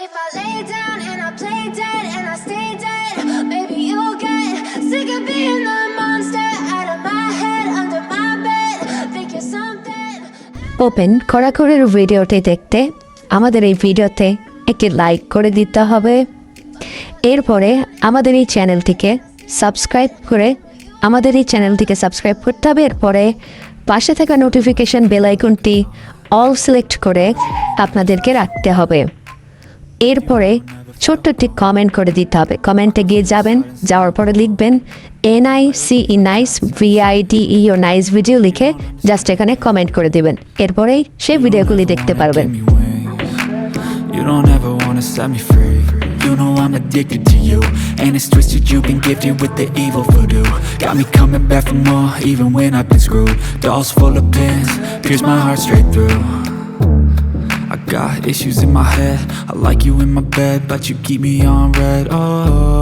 if I lay down and I play dead and I stay dead, maybe you'll get sick of being the monster out of my head, under my bed. Think you're something. Open খড়াখড়ির ভিডিওটি দেখতে আমাদের এই ভিডিওতে একটি like করে দিতে হবে। এরপরে আমাদের এই চ্যানেলটিকে সাবস্ক্রাইব করতে হবে। এরপরে পাশে থাকা নোটিফিকেশন বেল আইকনটি অল সিলেক্ট করে আপনাদেরকে রাখতে হবে। এরপরে ছোট্ট একটি কমেন্ট করে দিতে হবে। কমেন্টে গিয়ে যাওয়ার পরে লিখবেন NICE nice VIDEO nice video লিখে জাস্ট এখানে কমেন্ট করে দিবেন। এরপরেই সেই ভিডিওগুলি দেখতে পারবেন। You don't ever wanna set me free. You know I'm addicted to you, and it's twisted. You've been gifted with the evil voodoo. Got me coming back for more, even when I've been screwed. Dolls full of pins, pierce my heart straight through. I got issues in my head. I like you in my bed, but you keep me on red. Oh.